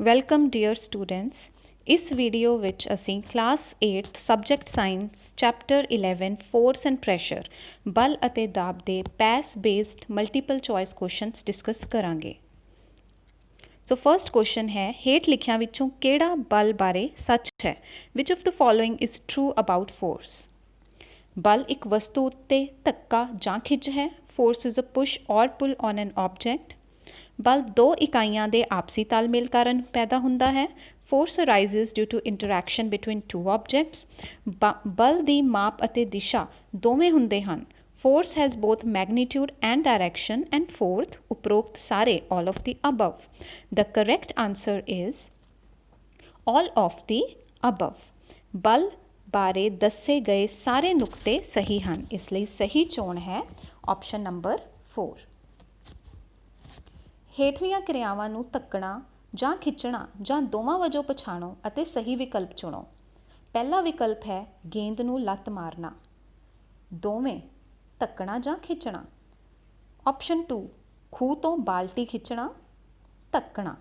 Welcome dear students. ਇਸ video ਵਿੱਚ ਅਸੀਂ class 8 subject science chapter 11 force and pressure ਬਲ ਅਤੇ ਦਾਬ ਦੇ ਪੈਸ based multiple choice questions discuss ਕਰਾਂਗੇ। ਸੋ ਫਰਸਟ ਕੁਐਸਚਨ ਹੈ, ਹੇਠ ਲਿਖਿਆਂ ਵਿੱਚੋਂ ਕਿਹੜਾ ਬਲ ਬਾਰੇ ਸੱਚ ਹੈ? Which of the following is true about force? ਬਲ ਇੱਕ ਵਸਤੂ ਉੱਤੇ ਧੱਕਾ ਜਾਂ ਖਿੱਚ ਹੈ। ਫੋਰਸ ਇਜ਼ ਅ ਪੁਸ਼ ਔਰ ਪੁਲ ਔਨ ਐਨ ਆਬਜੈਕਟ। ਬਲ ਦੋ ਇਕਾਈਆਂ ਦੇ ਆਪਸੀ ਤਾਲਮੇਲ ਕਾਰਨ ਪੈਦਾ ਹੁੰਦਾ ਹੈ। Force arises due to interaction between two objects. ਬਲ ਦੀ ਮਾਪ ਅਤੇ ਦਿਸ਼ਾ ਦੋਵੇਂ ਹੁੰਦੇ ਹਨ। Force has both magnitude and direction. And fourth, ਉਪਰੋਕਤ ਸਾਰੇ, all of the above. The correct answer is all of the above. ਬਲ ਬਾਰੇ ਦੱਸੇ ਗਏ ਸਾਰੇ ਨੁਕਤੇ ਸਹੀ ਹਨ, ਇਸ ਲਈ ਸਹੀ ਚੋਣ ਹੈ ਆਪਸ਼ਨ ਨੰਬਰ 4। ਹੇਠਲੀਆਂ ਕਿਰਿਆਵਾਂ ਨੂੰ ਧੱਕਣਾ ਜਾਂ ਖਿੱਚਣਾ ਜਾਂ ਦੋਵਾਂ ਵਜੋਂ ਪਛਾਣੋ ਅਤੇ ਸਹੀ ਵਿਕਲਪ ਚੁਣੋ। ਪਹਿਲਾ ਵਿਕਲਪ ਹੈ ਗੇਂਦ ਨੂੰ ਲੱਤ ਮਾਰਨਾ। ਦੋਵੇਂ, ਧੱਕਣਾ ਜਾਂ ਖਿੱਚਣਾ। ਆਪਸ਼ਨ 2, ਖੂਹ ਤੋਂ ਬਾਲਟੀ ਖਿੱਚਣਾ, ਧੱਕਣਾ।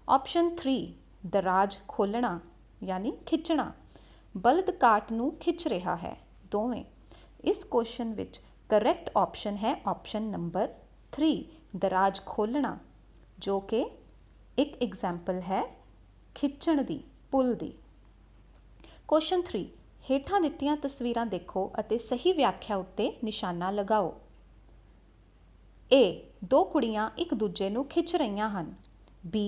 ਆਪਸ਼ਨ 3, ਦਰਾਜ ਖੋਲ੍ਹਣਾ ਯਾਨੀ ਖਿੱਚਣਾ। ਬਲਦ ਕਾਟ ਨੂੰ ਖਿੱਚ ਰਿਹਾ ਹੈ, ਦੋਵੇਂ। ਇਸ ਕੁਐਸਚਨ ਵਿੱਚ ਕਰੈਕਟ ਆਪਸ਼ਨ ਹੈ ਆਪਸ਼ਨ ਨੰਬਰ 3, ਦਰਾਜ ਖੋਲ੍ਹਣਾ, ਜੋ ਕਿ ਇੱਕ ਐਗਜ਼ਾਮਪਲ ਹੈ ਖਿੱਚਣ ਦੀ, ਪੁੱਲ ਦੀ। ਕੁਐਸਚਨ 3, ਹੇਠਾਂ ਦਿੱਤੀਆਂ ਤਸਵੀਰਾਂ ਦੇਖੋ ਅਤੇ ਸਹੀ ਵਿਆਖਿਆ ਉੱਤੇ ਨਿਸ਼ਾਨਾ ਲਗਾਓ। A, ਦੋ ਕੁੜੀਆਂ ਇੱਕ ਦੂਜੇ ਨੂੰ ਖਿੱਚ ਰਹੀਆਂ ਹਨ। B,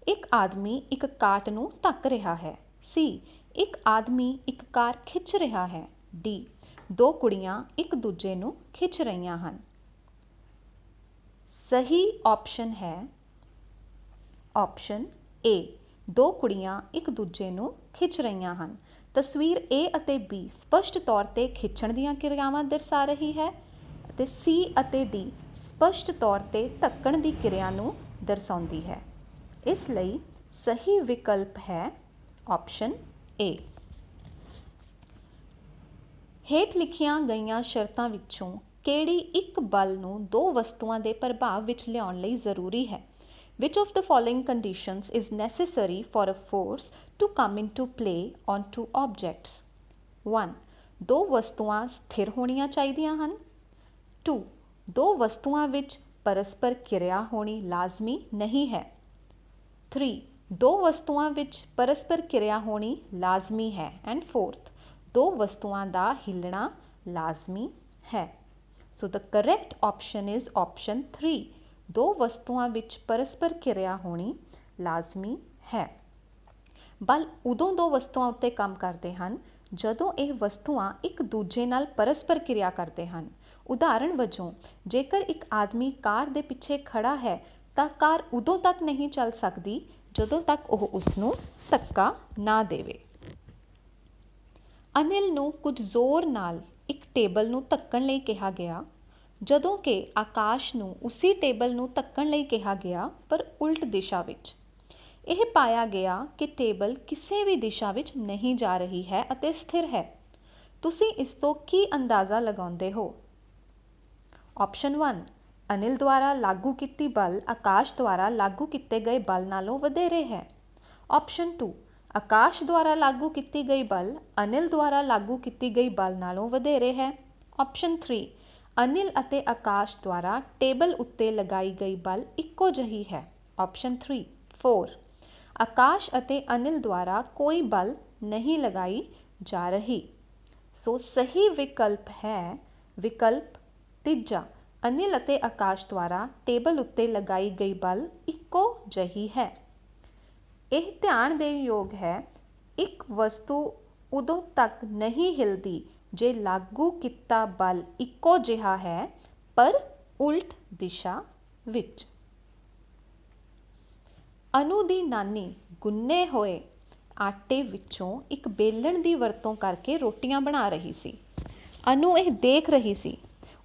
ਇੱਕ ਆਦਮੀ ਇੱਕ ਕਾਟ ਨੂੰ ਧੱਕ ਰਿਹਾ ਹੈ। C, ਇੱਕ ਆਦਮੀ ਇੱਕ ਕਾਰ ਖਿੱਚ ਰਿਹਾ ਹੈ। D, ਦੋ ਕੁੜੀਆਂ ਇੱਕ ਦੂਜੇ ਨੂੰ ਖਿੱਚ ਰਹੀਆਂ ਹਨ। ਸਹੀ ਆਪਸ਼ਨ ਹੈ ਆਪਸ਼ਨ A, ਦੋ ਕੁੜੀਆਂ ਇੱਕ ਦੂਜੇ ਨੂੰ ਖਿੱਚ ਰਹੀਆਂ ਹਨ। ਤਸਵੀਰ A ਅਤੇ B ਸਪਸ਼ਟ ਤੌਰ 'ਤੇ ਖਿੱਚਣ ਦੀਆਂ ਕਿਰਿਆਵਾਂ ਦਰਸਾ ਰਹੀ ਹੈ ਅਤੇ C ਅਤੇ D ਸਪਸ਼ਟ ਤੌਰ 'ਤੇ ਧੱਕਣ ਦੀ ਕਿਰਿਆ ਨੂੰ ਦਰਸਾਉਂਦੀ ਹੈ। ਇਸ ਲਈ ਸਹੀ ਵਿਕਲਪ ਹੈ ਆਪਸ਼ਨ A। ਹੇਠ ਲਿਖੀਆਂ ਗਈਆਂ ਸ਼ਰਤਾਂ ਵਿੱਚੋਂ ਕਿਹੜੀ ਇੱਕ ਬਲ ਨੂੰ ਦੋ ਵਸਤੂਆਂ ਦੇ ਪ੍ਰਭਾਵ ਵਿੱਚ ਲਿਆਉਣ ਲਈ ਜ਼ਰੂਰੀ ਹੈ? Which of the following conditions is necessary for a force to come into play on two objects? 1, ਦੋ ਵਸਤੂਆਂ ਸਥਿਰ ਹੋਣੀਆਂ ਚਾਹੀਦੀਆਂ ਹਨ। 2, ਦੋ ਵਸਤੂਆਂ ਵਿੱਚ ਪਰਸਪਰ ਕਿਰਿਆ ਹੋਣੀ ਲਾਜ਼ਮੀ ਨਹੀਂ ਹੈ। 3, ਦੋ ਵਸਤੂਆਂ ਵਿੱਚ ਪਰਸਪਰ ਕਿਰਿਆ ਹੋਣੀ ਲਾਜ਼ਮੀ ਹੈ। ਐਂਡ 4th, ਦੋ ਵਸਤੂਆਂ ਦਾ ਹਿੱਲਣਾ ਲਾਜ਼ਮੀ ਹੈ। So the correct option is option 3, ਦੋ ਵਸਤੂਆਂ ਵਿੱਚ ਪਰਸਪਰ ਕਿਰਿਆ ਹੋਣੀ ਲਾਜ਼ਮੀ ਹੈ। ਬਲ ਉਦੋਂ ਦੋ ਵਸਤੂਆਂ ਉੱਤੇ ਕੰਮ ਕਰਦੇ ਹਨ ਜਦੋਂ ਇਹ ਵਸਤੂਆਂ ਇੱਕ ਦੂਜੇ ਨਾਲ ਪਰਸਪਰ ਕਿਰਿਆ ਕਰਦੇ ਹਨ। ਉਦਾਹਰਣ ਵਜੋਂ, ਜੇਕਰ ਇੱਕ ਆਦਮੀ ਕਾਰ ਦੇ ਪਿੱਛੇ ਖੜਾ ਹੈ ਤਾਂ ਕਾਰ ਉਦੋਂ ਤੱਕ ਨਹੀਂ ਚੱਲ ਸਕਦੀ ਜਦੋਂ ਤੱਕ ਉਹ ਉਸ ਨੂੰ ਧੱਕਾ ਨਾ ਦੇਵੇ। ਅਨਿਲ ਨੂੰ ਕੁਝ ਜ਼ੋਰ ਨਾਲ ਇੱਕ ਟੇਬਲ ਨੂੰ ਧੱਕਣ ਲਈ ਕਿਹਾ ਗਿਆ, ਜਦੋਂ ਕਿ ਆਕਾਸ਼ ਨੂੰ ਉਸੀ ਟੇਬਲ ਨੂੰ ਧੱਕਣ ਲਈ ਕਿਹਾ ਗਿਆ, ਪਰ ਉਲਟ ਦਿਸ਼ਾ ਵਿੱਚ। ਇਹ ਪਾਇਆ ਗਿਆ ਕਿ ਟੇਬਲ ਕਿਸੇ ਵੀ ਦਿਸ਼ਾ ਵਿੱਚ ਨਹੀਂ ਜਾ ਰਹੀ ਹੈ ਅਤੇ ਸਥਿਰ ਹੈ। ਤੁਸੀਂ ਇਸ ਤੋਂ ਕੀ ਅੰਦਾਜ਼ਾ ਲਗਾਉਂਦੇ ਹੋ? ਆਪਸ਼ਨ 1, ਅਨਿਲ ਦੁਆਰਾ ਲਾਗੂ ਕੀਤੀ ਬਲ ਆਕਾਸ਼ ਦੁਆਰਾ ਲਾਗੂ ਕੀਤੇ ਗਏ ਬਲ ਨਾਲੋਂ ਵਧੇਰੇ ਹੈ। ਆਪਸ਼ਨ 2, ਆਕਾਸ਼ ਦੁਆਰਾ ਲਾਗੂ ਕੀਤੀ ਗਈ ਬਲ ਅਨਿਲ ਦੁਆਰਾ ਲਾਗੂ ਕੀਤੀ ਗਈ ਬਲ ਨਾਲੋਂ ਵਧੇਰੇ ਹੈ। ਆਪਸ਼ਨ 3, ਅਨਿਲ ਅਤੇ ਆਕਾਸ਼ ਦੁਆਰਾ ਟੇਬਲ ਉੱਤੇ ਲਗਾਈ ਗਈ ਬਲ ਇੱਕੋ ਜਿਹੀ ਹੈ। ਆਪਸ਼ਨ 3, 4, ਆਕਾਸ਼ ਅਤੇ ਅਨਿਲ ਦੁਆਰਾ ਕੋਈ ਬਲ ਨਹੀਂ ਲਗਾਈ ਜਾ ਰਹੀ। ਸੋ ਸਹੀ ਵਿਕਲਪ ਹੈ ਵਿਕਲਪ ਤੀਜਾ, ਅਨਿਲ ਅਤੇ ਆਕਾਸ਼ ਦੁਆਰਾ ਟੇਬਲ ਉੱਤੇ ਲਗਾਈ ਗਈ ਬਲ ਇੱਕੋ ਜਿਹੀ ਹੈ। ਇਹ ਧਿਆਨ ਦੇਣ ਯੋਗ ਹੈ, ਇੱਕ ਵਸਤੂ ਉਦੋਂ ਤੱਕ ਨਹੀਂ ਹਿਲਦੀ ਜੇ ਲਾਗੂ ਕੀਤਾ ਬਲ ਇੱਕੋ ਜਿਹਾ ਹੈ ਪਰ ਉਲਟ ਦਿਸ਼ਾ ਵਿੱਚ। ਅਨੂ ਦੀ ਨਾਨੀ ਗੁੰਨੇ ਹੋਏ ਆਟੇ ਵਿੱਚੋਂ ਇੱਕ ਬੇਲਣ ਦੀ ਵਰਤੋਂ ਕਰਕੇ ਰੋਟੀਆਂ ਬਣਾ ਰਹੀ ਸੀ। ਅਨੂ ਇਹ ਦੇਖ ਰਹੀ ਸੀ।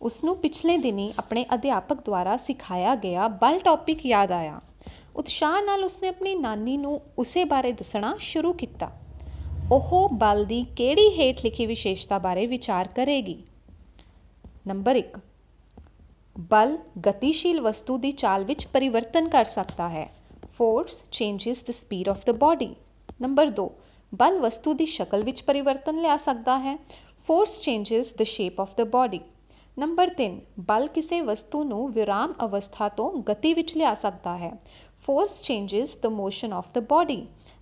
ਉਸਨੂੰ ਪਿਛਲੇ ਦਿਨੀਂ ਆਪਣੇ ਅਧਿਆਪਕ ਦੁਆਰਾ ਸਿਖਾਇਆ ਗਿਆ ਬਲ ਟੌਪਿਕ ਯਾਦ ਆਇਆ। ਉਤਸ਼ਾਹ ਨਾਲ ਉਸਨੇ ਆਪਣੀ ਨਾਨੀ ਨੂੰ ਉਸੇ ਬਾਰੇ ਦੱਸਣਾ ਸ਼ੁਰੂ ਕੀਤਾ। ਉਹ ਬਲ ਦੀ ਕਿਹੜੀ ਹੇਠ ਲਿਖੀ ਵਿਸ਼ੇਸ਼ਤਾ ਬਾਰੇ ਵਿਚਾਰ ਕਰੇਗੀ? ਨੰਬਰ 1, ਬਲ ਗਤੀਸ਼ੀਲ ਵਸਤੂ ਦੀ ਚਾਲ ਵਿੱਚ ਪਰਿਵਰਤਨ ਕਰ ਸਕਦਾ ਹੈ। Force changes the speed of the body. Number 2, ਬਲ ਵਸਤੂ ਦੀ ਸ਼ਕਲ ਵਿੱਚ ਪਰਿਵਰਤਨ ਲਿਆ ਸਕਦਾ ਹੈ। Force changes the shape of the body. Number 3, ਬਲ ਕਿਸੇ ਵਸਤੂ ਨੂੰ ਵਿਰਾਮ ਅਵਸਥਾ ਤੋਂ ਗਤੀ ਵਿੱਚ ਲਿਆ ਸਕਦਾ ਹੈ। Force changes the motion of the body.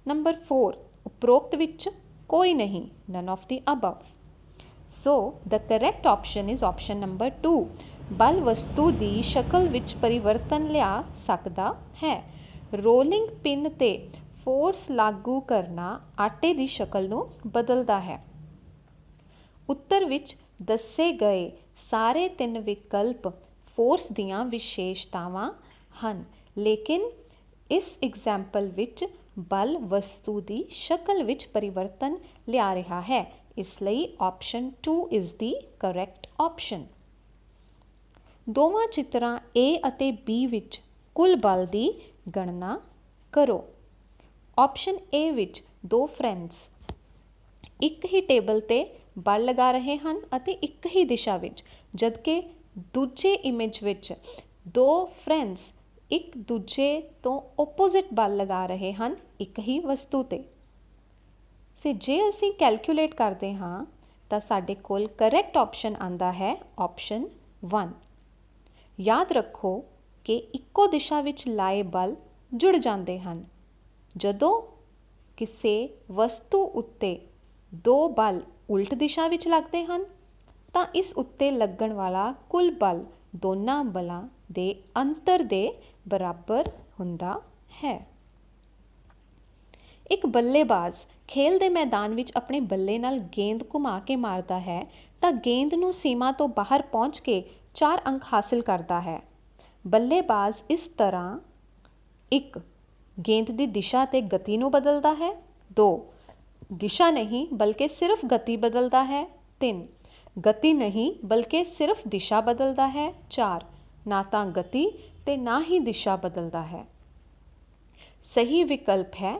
Number 4, ਉਪਰੋਕਤ ਵਿੱਚ ਕੋਈ ਨਹੀਂ, none of the above. So the correct option is option number 2, ਬਲ ਵਸਤੂ ਦੀ ਸ਼ਕਲ ਵਿੱਚ ਪਰਿਵਰਤਨ ਲਿਆ ਸਕਦਾ ਹੈ। ਰੋਲਿੰਗ ਪਿੰਨ 'ਤੇ ਫੋਰਸ ਲਾਗੂ ਕਰਨਾ ਆਟੇ ਦੀ ਸ਼ਕਲ ਨੂੰ ਬਦਲਦਾ ਹੈ। ਉੱਤਰ ਵਿੱਚ ਦੱਸੇ ਗਏ ਸਾਰੇ 3 ਵਿਕਲਪ ਫੋਰਸ ਦੀਆਂ ਵਿਸ਼ੇਸ਼ਤਾਵਾਂ ਹਨ, ਲੇਕਿਨ ਇਸ ਐਗਜ਼ਾਮਪਲ ਵਿੱਚ ਬਲ ਵਸਤੂ ਦੀ ਸ਼ਕਲ ਵਿੱਚ ਪਰਿਵਰਤਨ ਲਿਆ ਰਿਹਾ ਹੈ, ਇਸ ਲਈ option 2 is the correct option. ਦੋਵਾਂ ਚਿੱਤਰਾਂ A ਅਤੇ B ਵਿੱਚ ਕੁੱਲ ਬਲ ਦੀ ਗਣਨਾ ਕਰੋ। ਆਪਸ਼ਨ A ਵਿੱਚ 2 ਫਰੈਂਡਸ ਇੱਕ ਹੀ ਟੇਬਲ 'ਤੇ ਬਲ ਲਗਾ ਰਹੇ ਹਨ ਅਤੇ ਇੱਕ ਹੀ ਦਿਸ਼ਾ ਵਿੱਚ, ਜਦਕਿ ਦੂਜੇ ਇਮੇਜ ਵਿੱਚ 2 ਫਰੈਂਡਸ ਇੱਕ ਦੂਜੇ ਤੋਂ ਓਪੋਜ਼ਿਟ ਬਲ ਲਗਾ ਰਹੇ ਹਨ ਇੱਕ ਹੀ ਵਸਤੂ 'ਤੇ। ਜੇ ਅਸੀਂ ਕੈਲਕੂਲੇਟ ਕਰਦੇ ਹਾਂ ਤਾਂ ਸਾਡੇ ਕੋਲ ਕਰੈਕਟ ਆਪਸ਼ਨ ਆਉਂਦਾ ਹੈ ਆਪਸ਼ਨ 1। ਯਾਦ ਰੱਖੋ ਕਿ ਇੱਕੋ ਦਿਸ਼ਾ ਵਿੱਚ ਲਾਏ ਬਲ ਜੁੜ ਜਾਂਦੇ ਹਨ। ਜਦੋਂ ਕਿਸੇ ਵਸਤੂ ਉੱਤੇ 2 ਬਲ ਉਲਟ ਦਿਸ਼ਾ ਵਿੱਚ ਲੱਗਦੇ ਹਨ ਤਾਂ ਇਸ ਉੱਤੇ ਲੱਗਣ ਵਾਲਾ ਕੁੱਲ ਬਲ ਦੋਨਾਂ ਬਲਾਂ ਦੇ ਅੰਤਰ ਦੇ ਬਰਾਬਰ ਹੁੰਦਾ ਹੈ। ਇੱਕ ਬੱਲੇਬਾਜ਼ ਖੇਲ ਦੇ ਮੈਦਾਨ ਵਿੱਚ ਆਪਣੇ ਬੱਲੇ ਨਾਲ ਗੇਂਦ ਘੁਮਾ ਕੇ ਮਾਰਦਾ ਹੈ ਤਾਂ ਗੇਂਦ ਨੂੰ ਸੀਮਾ ਤੋਂ ਬਾਹਰ ਪਹੁੰਚ ਕੇ 4 ਅੰਕ ਹਾਸਿਲ ਕਰਦਾ ਹੈ। ਬੱਲੇਬਾਜ਼ ਇਸ ਤਰ੍ਹਾਂ 1 ਗੇਂਦ ਦੀ ਦਿਸ਼ਾ ਅਤੇ ਗਤੀ ਨੂੰ ਬਦਲਦਾ ਹੈ। 2 ਦਿਸ਼ਾ ਨਹੀਂ ਬਲਕਿ ਸਿਰਫ ਗਤੀ ਬਦਲਦਾ ਹੈ। 3 ਗਤੀ ਨਹੀਂ ਬਲਕਿ ਸਿਰਫ ਦਿਸ਼ਾ ਬਦਲਦਾ ਹੈ। 4 ਨਾ ਤਾਂ ਗਤੀ ਤੇ ਨਾ ਹੀ ਦਿਸ਼ਾ ਬਦਲਦਾ ਹੈ। ਸਹੀ ਵਿਕਲਪ ਹੈ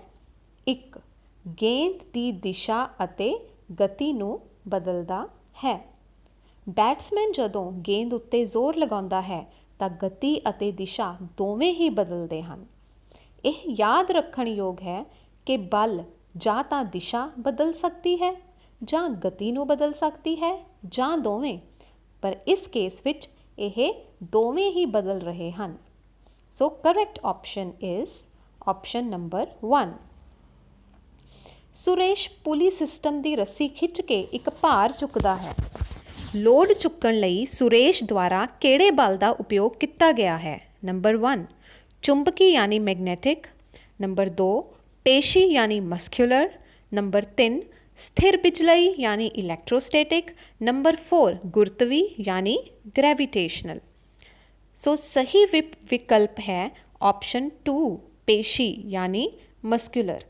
1, ਗੇਂਦ ਦੀ ਦਿਸ਼ਾ ਅਤੇ ਗਤੀ ਨੂੰ ਬਦਲਦਾ ਹੈ। ਬੈਟਸਮੈਨ ਜਦੋਂ ਗੇਂਦ ਉੱਤੇ ਜ਼ੋਰ ਲਗਾਉਂਦਾ ਹੈ ਤਾਂ ਗਤੀ ਅਤੇ ਦਿਸ਼ਾ ਦੋਵੇਂ ਹੀ ਬਦਲਦੇ ਹਨ। ਇਹ ਯਾਦ ਰੱਖਣ ਯੋਗ ਹੈ ਕਿ ਬਲ ਜਾਂ ਤਾਂ ਦਿਸ਼ਾ ਬਦਲ ਸਕਦੀ ਹੈ ਜਾਂ ਗਤੀ ਨੂੰ ਬਦਲ ਸਕਦੀ ਹੈ ਜਾਂ ਦੋਵੇਂ, ਪਰ ਇਸ ਕੇਸ ਵਿੱਚ ਇਹ ਦੋਵੇਂ ਹੀ ਬਦਲ ਰਹੇ ਹਨ। So correct option is option number 1। Suresh pulley system ਦੀ ਰੱਸੀ ਖਿੱਚ ਕੇ ਇੱਕ ਭਾਰ ਚੁੱਕਦਾ ਹੈ। ਲੋਡ ਚੁੱਕਣ ਲਈ ਸੁਰੇਸ਼ ਦੁਆਰਾ ਕਿਹੜੇ ਬਲ ਦਾ ਉਪਯੋਗ ਕੀਤਾ ਗਿਆ ਹੈ? ਨੰਬਰ 1 ਚੁੰਬਕੀ ਯਾਨੀ ਮੈਗਨੈਟਿਕ। ਨੰਬਰ 2 ਪੇਸ਼ੀ ਯਾਨੀ ਮਸਕੂਲਰ। ਨੰਬਰ 3 ਸਥਿਰ ਬਿਜਲਈ ਯਾਨੀ ਇਲੈਕਟ੍ਰੋਸਟੈਟਿਕ। ਨੰਬਰ 4 ਗੁਰਤਵੀ ਯਾਨੀ ਗ੍ਰੈਵੀਟੇਸ਼ਨਲ। ਸੋ ਸਹੀ ਵਿਕਲਪ ਹੈ ਆਪਸ਼ਨ 2 ਪੇਸ਼ੀ ਯਾਨੀ ਮਸਕੂਲਰ।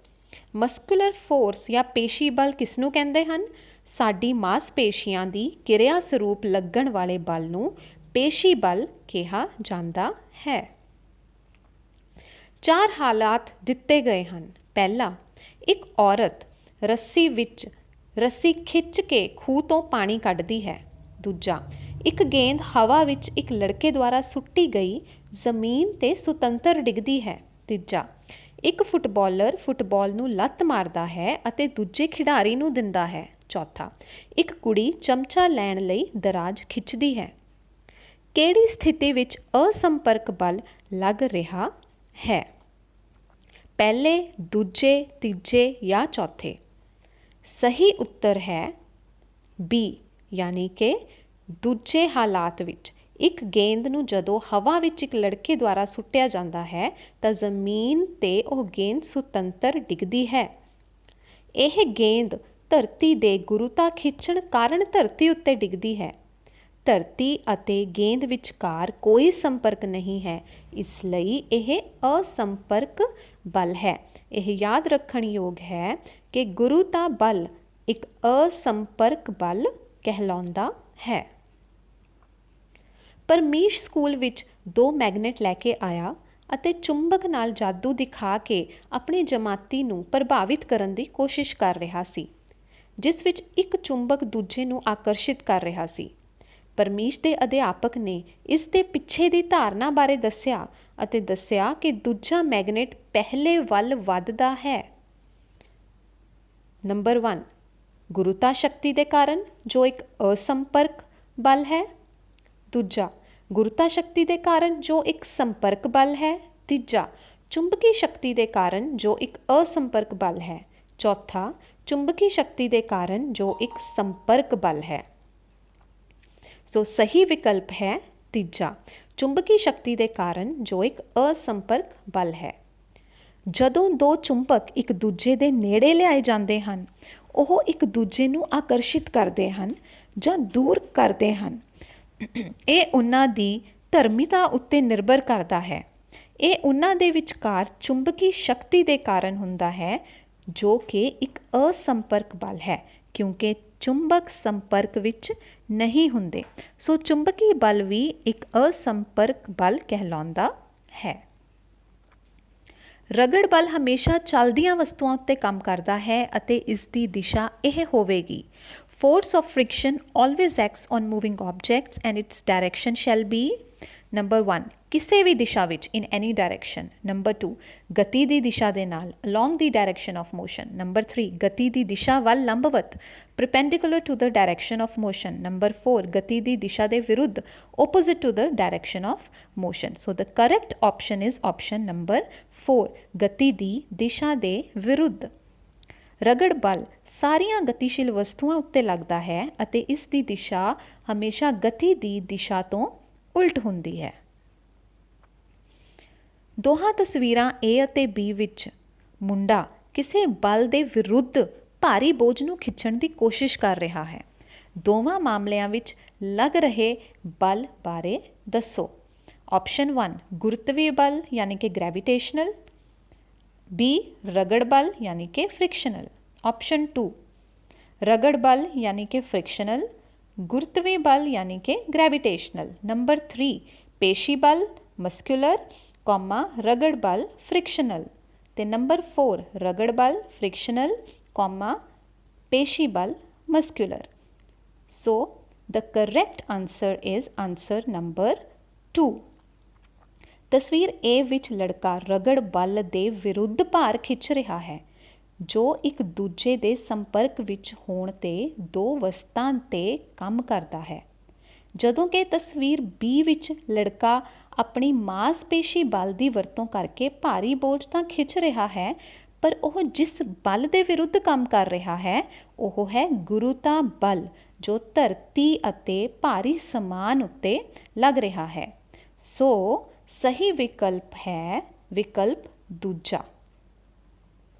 ਮਸਕੂਲਰ ਫੋਰਸ ਜਾਂ ਪੇਸ਼ੀ ਬਲ ਕਿਸ ਨੂੰ ਕਹਿੰਦੇ ਹਨ? ਸਾਡੀ ਮਾਸਪੇਸ਼ੀਆਂ ਦੀ ਕਿਰਿਆ ਸਰੂਪ ਲੱਗਣ ਵਾਲੇ ਬਲ ਨੂੰ ਪੇਸ਼ੀ ਬਲ ਕਿਹਾ ਜਾਂਦਾ ਹੈ। 4 ਹਾਲਾਤ ਦਿੱਤੇ ਗਏ ਹਨ। ਪਹਿਲਾ, ਇੱਕ ਔਰਤ ਰੱਸੀ ਖਿੱਚ ਕੇ ਖੂਹ ਤੋਂ ਪਾਣੀ ਕੱਢਦੀ ਹੈ। ਦੂਜਾ, ਇੱਕ ਗੇਂਦ ਹਵਾ ਵਿੱਚ ਇੱਕ ਲੜਕੇ ਦੁਆਰਾ ਸੁੱਟੀ ਗਈ ਜ਼ਮੀਨ 'ਤੇ ਸੁਤੰਤਰ ਡਿੱਗਦੀ ਹੈ। ਤੀਜਾ, ਇੱਕ ਫੁੱਟਬਾਲਰ ਫੁੱਟਬਾਲ ਨੂੰ ਲੱਤ ਮਾਰਦਾ ਹੈ ਅਤੇ ਦੂਜੇ ਖਿਡਾਰੀ ਨੂੰ ਦਿੰਦਾ ਹੈ। ਚੌਥਾ, ਇੱਕ ਕੁੜੀ ਚਮਚਾ ਲੈਣ ਲਈ ਦਰਾਜ਼ ਖਿੱਚਦੀ ਹੈ। ਕਿਹੜੀ ਸਥਿਤੀ ਵਿੱਚ ਅਸੰਪਰਕ ਬਲ ਲੱਗ ਰਿਹਾ ਹੈ? ਪਹਿਲੇ, ਦੂਜੇ, ਤੀਜੇ ਜਾਂ ਚੌਥੇ? ਸਹੀ ਉੱਤਰ ਹੈ B ਯਾਨੀ ਕਿ ਦੂਜੇ ਹਾਲਾਤ ਵਿੱਚ। ਇੱਕ ਗੇਂਦ ਨੂੰ ਜਦੋਂ ਹਵਾ ਵਿੱਚ ਇੱਕ ਲੜਕੇ ਦੁਆਰਾ ਸੁੱਟਿਆ ਜਾਂਦਾ ਹੈ ਤਾਂ ਜ਼ਮੀਨ 'ਤੇ ਉਹ ਗੇਂਦ ਸੁਤੰਤਰ ਡਿੱਗਦੀ ਹੈ। ਇਹ ਗੇਂਦ ਧਰਤੀ ਦੇ ਗੁਰੂਤਾ ਖਿੱਚਣ ਕਾਰਨ ਧਰਤੀ ਉੱਤੇ ਡਿੱਗਦੀ ਹੈ। ਧਰਤੀ ਅਤੇ ਗੇਂਦ ਵਿਚਕਾਰ ਕੋਈ ਸੰਪਰਕ ਨਹੀਂ ਹੈ, ਇਸ ਲਈ ਇਹ ਅਸੰਪਰਕ ਬਲ ਹੈ। ਇਹ ਯਾਦ ਰੱਖਣ ਯੋਗ ਹੈ ਕਿ ਗੁਰੂਤਾ ਬਲ ਇੱਕ ਅਸੰਪਰਕ ਬਲ ਕਹਿਲਾਉਂਦਾ ਹੈ। ਪਰਮੀਸ਼ ਸਕੂਲ ਵਿੱਚ 2 ਮੈਗਨੇਟ ਲੈ ਕੇ ਆਇਆ ਅਤੇ ਚੁੰਬਕ ਨਾਲ ਜਾਦੂ ਦਿਖਾ ਕੇ ਆਪਣੇ ਜਮਾਤੀ ਨੂੰ ਪ੍ਰਭਾਵਿਤ ਕਰਨ ਦੀ ਕੋਸ਼ਿਸ਼ ਕਰ ਰਿਹਾ ਸੀ, ਜਿਸ ਵਿੱਚ ਇੱਕ ਚੁੰਬਕ ਦੂਜੇ ਨੂੰ ਆਕਰਸ਼ਿਤ ਕਰ ਰਿਹਾ ਸੀ। ਪਰਮੀਸ਼ ਦੇ ਅਧਿਆਪਕ ਨੇ ਇਸ ਦੇ ਪਿੱਛੇ ਦੀ ਧਾਰਨਾ ਬਾਰੇ ਦੱਸਿਆ ਅਤੇ ਦੱਸਿਆ ਕਿ ਦੂਜਾ ਮੈਗਨੇਟ ਪਹਿਲੇ ਵੱਲ ਵੱਧਦਾ ਹੈ। ਨੰਬਰ 1 ਗੁਰੂਤਾ ਸ਼ਕਤੀ ਦੇ ਕਾਰਨ ਜੋ ਇੱਕ ਅਸੰਪਰਕ ਬਲ ਹੈ। ਦੂਜਾ ਗੁਰੂਤਾ ਸ਼ਕਤੀ ਦੇ ਕਾਰਨ ਜੋ ਇੱਕ ਸੰਪਰਕ ਬਲ ਹੈ। ਤੀਜਾ ਚੁੰਬਕੀ ਸ਼ਕਤੀ ਦੇ ਕਾਰਨ ਜੋ ਇੱਕ ਅਸੰਪਰਕ ਬਲ ਹੈ। ਚੌਥਾ ਚੁੰਬਕੀ ਸ਼ਕਤੀ ਦੇ ਕਾਰਨ ਜੋ ਇੱਕ ਸੰਪਰਕ ਬਲ ਹੈ। ਸੋ ਸਹੀ ਵਿਕਲਪ ਹੈ ਤੀਜਾ, ਚੁੰਬਕੀ ਸ਼ਕਤੀ ਦੇ ਕਾਰਨ ਜੋ ਇੱਕ ਅਸੰਪਰਕ ਬਲ ਹੈ। ਜਦੋਂ ਦੋ ਚੁੰਬਕ ਇੱਕ ਦੂਜੇ ਦੇ ਨੇੜੇ ਲਿਆਏ ਜਾਂਦੇ ਹਨ, ਉਹ ਇੱਕ ਦੂਜੇ ਨੂੰ ਆਕਰਸ਼ਿਤ ਕਰਦੇ ਹਨ ਜਾਂ ਦੂਰ ਕਰਦੇ ਹਨ। ਇਹ ਉਹਨਾਂ ਦੀ ਧਰਮੀਤਾ ਉੱਤੇ ਨਿਰਭਰ ਕਰਦਾ ਹੈ। ਇਹ ਉਹਨਾਂ ਦੇ ਵਿਚਕਾਰ ਚੁੰਬਕੀ ਸ਼ਕਤੀ ਦੇ ਕਾਰਨ ਹੁੰਦਾ ਹੈ, ਜੋ ਕਿ ਇੱਕ ਅਸੰਪਰਕ ਬਲ ਹੈ, ਕਿਉਂਕਿ ਚੁੰਬਕ ਸੰਪਰਕ ਵਿੱਚ ਨਹੀਂ ਹੁੰਦੇ। ਸੋ ਚੁੰਬਕੀ ਬਲ ਵੀ ਇੱਕ ਅਸੰਪਰਕ ਬਲ ਕਹਿਲਾਉਂਦਾ ਹੈ। ਰਗੜ ਬਲ ਹਮੇਸ਼ਾ ਚੱਲਦੀਆਂ ਵਸਤੂਆਂ ਉੱਤੇ ਕੰਮ ਕਰਦਾ ਹੈ ਅਤੇ ਇਸ ਦੀ ਦਿਸ਼ਾ ਇਹ ਹੋਵੇਗੀ। Force of friction always acts on moving objects and its direction shall be number 1 ਕਿਸੇ ਵੀ ਦਿਸ਼ਾ ਵਿੱਚ in any direction। ਨੰਬਰ 2 ਗਤੀ ਦੀ ਦਿਸ਼ਾ ਦੇ ਨਾਲ along the direction of motion। Number 3 ਗਤੀ ਦੀ ਦਿਸ਼ਾ ਵੱਲ ਲੰਬਵਤ perpendicular to the direction of motion। Number 4 ਗਤੀ ਦੀ ਦਿਸ਼ਾ ਦੇ ਵਿਰੁੱਧ opposite to the direction of motion। So the correct option is option number 4 ਗਤੀ ਦੀ ਦਿਸ਼ਾ ਦੇ ਵਿਰੁੱਧ। ਰਗੜ ਬਲ ਸਾਰੀਆਂ ਗਤੀਸ਼ੀਲ ਵਸਤੂਆਂ ਉੱਤੇ ਲੱਗਦਾ ਹੈ ਅਤੇ ਇਸ ਦੀ ਦਿਸ਼ਾ ਹਮੇਸ਼ਾ ਗਤੀ ਦੀ ਦਿਸ਼ਾ ਤੋਂ ਉਲਟ ਹੁੰਦੀ ਹੈ। ਦੋਹਾਂ ਤਸਵੀਰਾਂ A ਅਤੇ B ਵਿੱਚ ਮੁੰਡਾ ਕਿਸੇ ਬਲ ਦੇ ਵਿਰੁੱਧ ਭਾਰੀ ਬੋਝ ਨੂੰ ਖਿੱਚਣ ਦੀ ਕੋਸ਼ਿਸ਼ ਕਰ ਰਿਹਾ ਹੈ। ਦੋਵਾਂ ਮਾਮਲਿਆਂ ਵਿੱਚ ਲੱਗ ਰਹੇ ਬਲ ਬਾਰੇ ਦੱਸੋ। ਆਪਸ਼ਨ 1 ਗੁਰੁਤਵੀ ਬਲ ਯਾਨੀ ਕਿ ਗ੍ਰੈਵੀਟੇਸ਼ਨਲ। B ਰਗੜ ਬਲ ਯਾਨੀ ਕਿ ਫ੍ਰਿਕਸ਼ਨਲ। ਆਪਸ਼ਨ 2 ਰਗੜ ਬਲ ਯਾਨੀ ਕਿ ਫ੍ਰਿਕਸ਼ਨਲ, ਗੁਰੁਤਵੀ ਬਲ ਯਾਨੀ ਕਿ ਗ੍ਰੈਵੀਟੇਸ਼ਨਲ। ਨੰਬਰ 3 ਪੇਸ਼ੀ ਬਲ ਮਸਕੂਲਰ, ਰਗੜ ਬਲ ਫ੍ਰਿਕਸ਼ਨਲ। ਤੇ ਨੰਬਰ 4 ਰਗੜ ਬਲ ਫ੍ਰਿਕਸ਼ਨਲ, ਪੇਸ਼ੀ ਬਲ muscular. So the correct answer is answer number 2। ਤਸਵੀਰ A ਵਿੱਚ ਲੜਕਾ ਰਗੜ ਬਲ ਦੇ ਵਿਰੁੱਧ ਭਾਰ ਖਿੱਚ ਰਿਹਾ ਹੈ, ਜੋ ਇੱਕ ਦੂਜੇ ਦੇ ਸੰਪਰਕ ਵਿੱਚ ਹੋਣ 'ਤੇ ਦੋ ਵਸਤਾਂ 'ਤੇ ਕੰਮ ਕਰਦਾ ਹੈ। ਜਦੋਂ ਕਿ ਤਸਵੀਰ B ਵਿੱਚ ਲੜਕਾ ਆਪਣੀ ਮਾਸਪੇਸ਼ੀ ਬਲ ਦੀ ਵਰਤੋਂ ਕਰਕੇ ਭਾਰੀ ਬੋਝ ਤਾਂ ਖਿੱਚ ਰਿਹਾ ਹੈ, ਪਰ ਉਹ ਜਿਸ ਬਲ ਦੇ ਵਿਰੁੱਧ ਕੰਮ ਕਰ ਰਿਹਾ ਹੈ ਉਹ ਹੈ ਗੁਰੂਤਾ ਬਲ, ਜੋ ਧਰਤੀ ਅਤੇ ਭਾਰੀ ਸਮਾਨ ਉੱਤੇ ਲੱਗ ਰਿਹਾ ਹੈ। ਸੋ ਸਹੀ ਵਿਕਲਪ ਹੈ ਵਿਕਲਪ ਦੂਜਾ।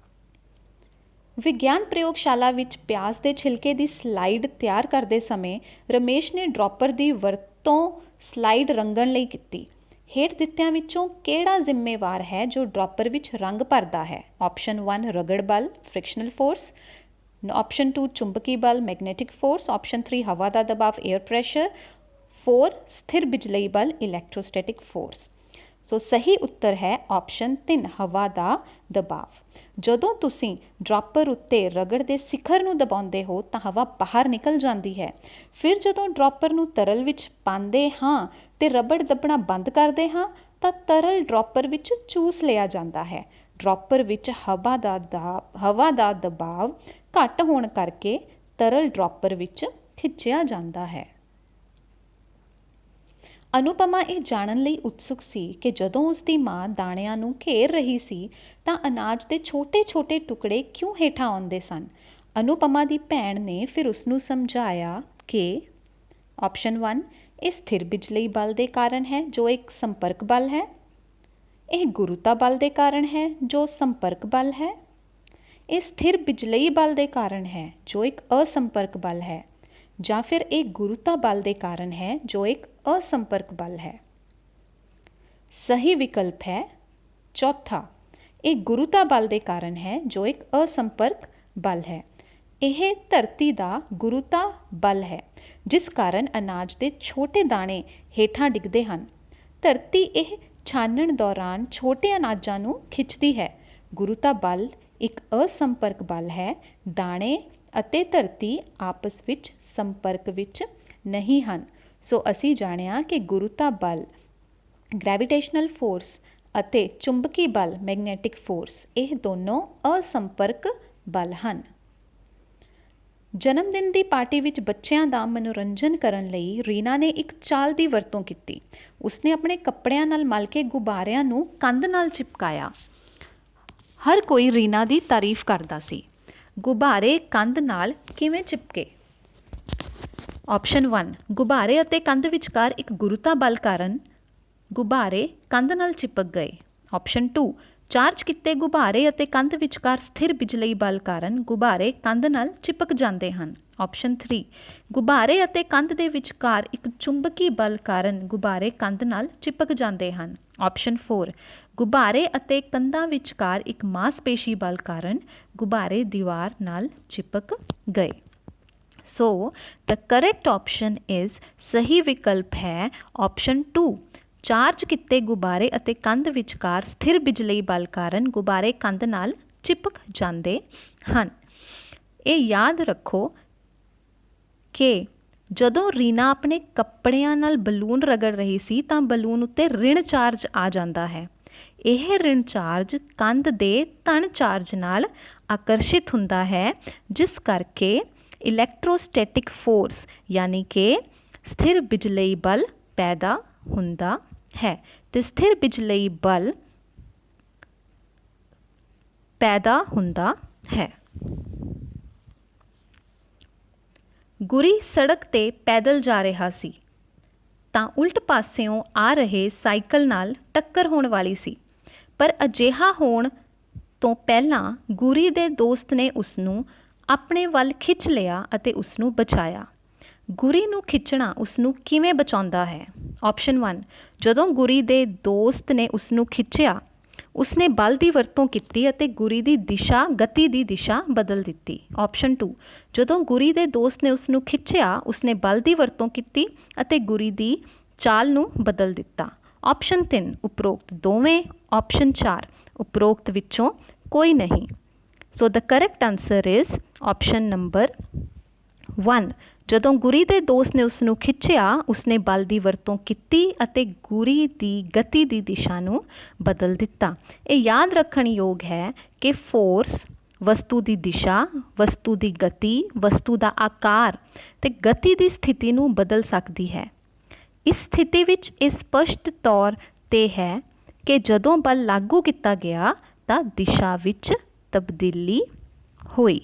ਵਿਗਿਆਨ ਪ੍ਰਯੋਗਸ਼ਾਲਾ ਵਿੱਚ ਪਿਆਜ਼ ਦੇ ਛਿਲਕੇ ਦੀ ਸਲਾਈਡ ਤਿਆਰ ਕਰਦੇ ਸਮੇਂ ਰਮੇਸ਼ ਨੇ ਡ੍ਰੌਪਰ ਦੀ ਵਰਤੋਂ ਸਲਾਈਡ ਰੰਗਣ ਲਈ ਕੀਤੀ। ਹੇਠ ਦਿੱਤਿਆਂ ਵਿੱਚੋਂ ਕਿਹੜਾ ਜ਼ਿੰਮੇਵਾਰ ਹੈ ਜੋ ਡ੍ਰੌਪਰ ਵਿੱਚ ਰੰਗ ਭਰਦਾ ਹੈ। ਆਪਸ਼ਨ 1 ਰਗੜ ਬਲ ਫ੍ਰਿਕਸ਼ਨਲ ਫੋਰਸ। ਆਪਸ਼ਨ 2 ਚੁੰਬਕੀ ਬਲ ਮੈਗਨੈਟਿਕ ਫੋਰਸ। ਆਪਸ਼ਨ 3 ਹਵਾ ਦਾ ਦਬਾਅ ਏਅਰ ਪ੍ਰੈਸ਼ਰ। 4 ਸਥਿਰ ਬਿਜਲਈ ਬਲ ਇਲੈਕਟ੍ਰੋਸਟੈਟਿਕ ਫੋਰਸ। ਸੋ ਸਹੀ ਉੱਤਰ ਹੈ ਆਪਸ਼ਨ 3 ਹਵਾ ਦਾ ਦਬਾਅ। ਜਦੋਂ ਤੁਸੀਂ ਡ੍ਰੌਪਰ ਉੱਤੇ ਰਗੜ ਦੇ ਸਿਖਰ ਨੂੰ ਦਬਾਉਂਦੇ ਹੋ ਤਾਂ ਹਵਾ ਬਾਹਰ ਨਿਕਲ ਜਾਂਦੀ ਹੈ। ਫਿਰ ਜਦੋਂ ਡ੍ਰੌਪਰ ਨੂੰ ਤਰਲ ਵਿੱਚ ਪਾਉਂਦੇ ਹਾਂ ਤੇ ਰਬੜ ਦੱਬਣਾ ਬੰਦ ਕਰਦੇ ਹਾਂ ਤਾਂ ਤਰਲ ਡ੍ਰੌਪਰ ਵਿੱਚ ਚੂਸ ਲਿਆ ਜਾਂਦਾ ਹੈ। ਡ੍ਰੌਪਰ ਵਿੱਚ ਹਵਾ ਦਾ ਦਬਾਅ ਘੱਟ ਹੋਣ ਕਰਕੇ ਤਰਲ ਡ੍ਰੌਪਰ ਵਿੱਚ ਖਿੱਚਿਆ ਜਾਂਦਾ ਹੈ। ਅਨੁਪਮਾ ਇਹ ਜਾਣਨ ਲਈ ਉਤਸੁਕ ਸੀ ਕਿ ਜਦੋਂ ਉਸ ਦੀ ਮਾਂ ਦਾਣਿਆਂ ਨੂੰ ਘੇਰ ਰਹੀ ਸੀ ਤਾਂ ਅਨਾਜ ਦੇ ਛੋਟੇ-ਛੋਟੇ ਟੁਕੜੇ ਕਿਉਂ ਹੇਠਾਂ ਆਉਂਦੇ ਸਨ। ਅਨੁਪਮਾ ਦੀ ਭੈਣ ਨੇ ਫਿਰ ਉਸ ਨੂੰ ਸਮਝਾਇਆ ਕਿ ਆਪਸ਼ਨ 1 ਇਹ ਸਥਿਰ ਬਿਜਲਈ ਬਲ ਦੇ ਕਾਰਨ ਹੈ ਜੋ ਇੱਕ ਸੰਪਰਕ ਬਲ ਹੈ। ਇਹ ਗੁਰੂਤਾ ਬਲ ਦੇ ਕਾਰਨ ਹੈ ਜੋ ਸੰਪਰਕ ਬਲ ਹੈ। ਇਹ ਸਥਿਰ ਬਿਜਲਈ ਬਲ ਦੇ ਕਾਰਨ ਹੈ ਜੋ ਇੱਕ ਅਸੰਪਰਕ ਬਲ ਹੈ, ਜਾਂ ਫਿਰ ਇਹ ਗੁਰੂਤਾ ਬਲ ਦੇ ਕਾਰਨ ਹੈ ਜੋ ਇੱਕ ਅਸੰਪਰਕ ਬਲ ਹੈ। ਸਹੀ ਵਿਕਲਪ ਹੈ ਚੌਥਾ, ਇਹ ਗੁਰੂਤਾ ਬਲ ਦੇ ਕਾਰਨ ਹੈ ਜੋ ਇੱਕ ਅਸੰਪਰਕ ਬਲ ਹੈ। ਇਹ ਧਰਤੀ ਦਾ ਗੁਰੂਤਾ ਬਲ ਹੈ ਜਿਸ ਕਾਰਨ ਅਨਾਜ ਦੇ ਛੋਟੇ ਦਾਣੇ ਹੇਠਾਂ ਡਿੱਗਦੇ ਹਨ। ਧਰਤੀ ਇਹ ਛਾਨਣ ਦੌਰਾਨ ਛੋਟੇ ਅਨਾਜਾਂ ਨੂੰ ਖਿੱਚਦੀ ਹੈ। ਗੁਰੂਤਾ ਬਲ ਇੱਕ ਅਸੰਪਰਕ ਬਲ ਹੈ। ਦਾਣੇ ਅਤੇ ਧਰਤੀ ਆਪਸ ਵਿੱਚ ਸੰਪਰਕ ਵਿੱਚ ਨਹੀਂ ਹਨ। ਸੋ ਅਸੀਂ ਜਾਣਿਆ ਕਿ ਗੁਰੂਤਾ ਬਲ ਗ੍ਰੈਵੀਟੇਸ਼ਨਲ ਫੋਰਸ ਅਤੇ ਚੁੰਬਕੀ ਬਲ ਮੈਗਨੈਟਿਕ ਫੋਰਸ ਇਹ ਦੋਨੋਂ ਅਸੰਪਰਕ ਬਲ ਹਨ। ਜਨਮ ਦਿਨ ਦੀ ਪਾਰਟੀ ਵਿੱਚ ਬੱਚਿਆਂ ਦਾ ਮਨੋਰੰਜਨ ਕਰਨ ਲਈ ਰੀਨਾ ਨੇ ਇੱਕ ਚਾਲ ਦੀ ਵਰਤੋਂ ਕੀਤੀ। ਉਸਨੇ ਆਪਣੇ ਕੱਪੜਿਆਂ ਨਾਲ ਮਲ ਕੇ ਗੁਬਾਰਿਆਂ ਨੂੰ ਕੰਧ ਨਾਲ ਚਿਪਕਾਇਆ। ਹਰ ਕੋਈ ਰੀਨਾ ਦੀ ਤਾਰੀਫ ਕਰਦਾ ਸੀ। ਗੁਬਾਰੇ ਕੰਧ ਨਾਲ ਕਿਵੇਂ ਚਿਪਕੇ? ਆਪਸ਼ਨ 1, ਗੁਬਾਰੇ ਅਤੇ ਕੰਧ ਵਿਚਕਾਰ ਇੱਕ ਗੁਰੂਤਾ ਬਲ ਕਾਰਨ ਗੁਬਾਰੇ ਕੰਧ ਨਾਲ ਚਿਪਕ ਗਏ। ਆਪਸ਼ਨ 2, ਚਾਰਜ ਕੀਤੇ ਗੁਬਾਰੇ ਅਤੇ ਕੰਧ ਵਿਚਕਾਰ ਸਥਿਰ ਬਿਜਲਈ ਬਲ ਕਾਰਨ ਗੁਬਾਰੇ ਕੰਧ ਨਾਲ ਚਿਪਕ ਜਾਂਦੇ ਹਨ। ਆਪਸ਼ਨ 3, ਗੁਬਾਰੇ ਅਤੇ ਕੰਧ ਦੇ ਵਿਚਕਾਰ ਇੱਕ ਚੁੰਬਕੀ ਬਲ ਕਾਰਨ ਗੁਬਾਰੇ ਕੰਧ ਨਾਲ ਚਿਪਕ ਜਾਂਦੇ ਹਨ। ਆਪਸ਼ਨ 4, ਗੁਬਾਰੇ ਅਤੇ ਕੰਧਾਂ ਵਿਚਕਾਰ ਇੱਕ ਮਾਸਪੇਸ਼ੀ ਬਲ ਕਾਰਨ ਗੁਬਾਰੇ ਦੀਵਾਰ ਨਾਲ ਚਿਪਕ ਗਏ। ਸੋ ਦ ਕਰੈਕਟ ਆਪਸ਼ਨ ਇਜ਼, ਸਹੀ ਵਿਕਲਪ ਹੈ ਆਪਸ਼ਨ 2, ਚਾਰਜ ਕੀਤੇ ਗੁਬਾਰੇ ਅਤੇ ਕੰਧ ਵਿਚਕਾਰ ਸਥਿਰ ਬਿਜਲਈ ਬਲ ਕਾਰਨ ਗੁਬਾਰੇ ਕੰਧ ਨਾਲ ਚਿਪਕ ਜਾਂਦੇ ਹਨ। ਇਹ ਯਾਦ ਰੱਖੋ ਕਿ ਜਦੋਂ ਰੀਨਾ ਆਪਣੇ ਕੱਪੜਿਆਂ ਨਾਲ ਬਲੂਨ ਰਗੜ ਰਹੀ ਸੀ ਤਾਂ ਬਲੂਨ ਉੱਤੇ ਰਿਣ ਚਾਰਜ ਆ ਜਾਂਦਾ ਹੈ। ਇਹ ਰਿਣ ਚਾਰਜ ਕੰਧ ਦੇ ਧਨ ਚਾਰਜ ਨਾਲ ਆਕਰਸ਼ਿਤ ਹੁੰਦਾ ਹੈ, ਜਿਸ ਕਰਕੇ ਇਲੈਕਟ੍ਰੋਸਟੈਟਿਕ ਫੋਰਸ ਯਾਨੀ ਕਿ ਸਥਿਰ ਬਿਜਲਈ ਬਲ ਪੈਦਾ ਹੁੰਦਾ ਹੈ ਤੇ ਸਥਿਰ ਬਿਜਲਈ ਬਲ ਪੈਦਾ ਹੁੰਦਾ ਹੈ। ਗੁਰੀ ਸੜਕ ਤੇ ਪੈਦਲ ਜਾ ਰਿਹਾ ਸੀ ਤਾਂ ਉਲਟ ਪਾਸਿਓਂ ਆ ਰਹੇ ਸਾਈਕਲ ਨਾਲ ਟੱਕਰ ਹੋਣ ਵਾਲੀ ਸੀ, ਪਰ ਅਜਿਹਾ ਹੋਣ ਤੋਂ ਪਹਿਲਾਂ ਗੁਰੀ ਦੇ ਦੋਸਤ ਨੇ ਉਸਨੂੰ ਆਪਣੇ ਵੱਲ ਖਿੱਚ ਲਿਆ ਅਤੇ ਉਸਨੂੰ ਬਚਾਇਆ। ਗੁਰੀ ਨੂੰ ਖਿੱਚਣਾ ਉਸਨੂੰ ਕਿਵੇਂ ਬਚਾਉਂਦਾ ਹੈ? ਆਪਸ਼ਨ 1, ਜਦੋਂ ਗੁਰੀ ਦੇ ਦੋਸਤ ਨੇ ਉਸਨੂੰ ਖਿੱਚਿਆ, ਉਸਨੇ ਬਲ ਦੀ ਵਰਤੋਂ ਕੀਤੀ ਅਤੇ ਗੁਰੀ ਦੀ ਗਤੀ ਦੀ ਦਿਸ਼ਾ ਬਦਲ ਦਿੱਤੀ। ਆਪਸ਼ਨ 2, ਜਦੋਂ ਗੁਰੀ ਦੇ ਦੋਸਤ ਨੇ ਉਸਨੂੰ ਖਿੱਚਿਆ, ਉਸਨੇ ਬਲ ਦੀ ਵਰਤੋਂ ਕੀਤੀ ਅਤੇ ਗੁਰੀ ਦੀ ਚਾਲ ਨੂੰ ਬਦਲ ਦਿੱਤਾ। ਆਪਸ਼ਨ 3, ਉਪਰੋਕਤ ਦੋਵੇਂ। ਆਪਸ਼ਨ 4, ਉਪਰੋਕਤ ਵਿੱਚੋਂ ਕੋਈ ਨਹੀਂ। So the correct answer is option number 1, ਜਦੋਂ ਗੁਰੀ ਦੇ ਦੋਸਤ ਨੇ ਉਸਨੂੰ ਖਿੱਚਿਆ, ਉਸਨੇ ਬਲ ਦੀ ਵਰਤੋਂ ਕੀਤੀ ਅਤੇ ਗੁਰੀ ਦੀ ਗਤੀ ਦੀ ਦਿਸ਼ਾ ਨੂੰ ਬਦਲ ਦਿੱਤਾ। ਇਹ ਯਾਦ ਰੱਖਣ ਯੋਗ ਹੈ ਕਿ ਫੋਰਸ ਵਸਤੂ ਦੀ ਦਿਸ਼ਾ, ਵਸਤੂ ਦੀ ਗਤੀ, ਵਸਤੂ ਦਾ ਆਕਾਰ ਤੇ ਗਤੀ ਦੀ ਸਥਿਤੀ ਨੂੰ ਬਦਲ ਸਕਦੀ ਹੈ। ਇਸ ਸਥਿਤੀ ਵਿੱਚ ਇਹ ਸਪਸ਼ਟ ਤੌਰ 'ਤੇ ਹੈ ਕਿ ਜਦੋਂ ਬਲ ਲਾਗੂ ਕੀਤਾ ਗਿਆ ਤਾਂ ਦਿਸ਼ਾ ਵਿੱਚ ਤਬਦੀਲੀ ਹੋਈ।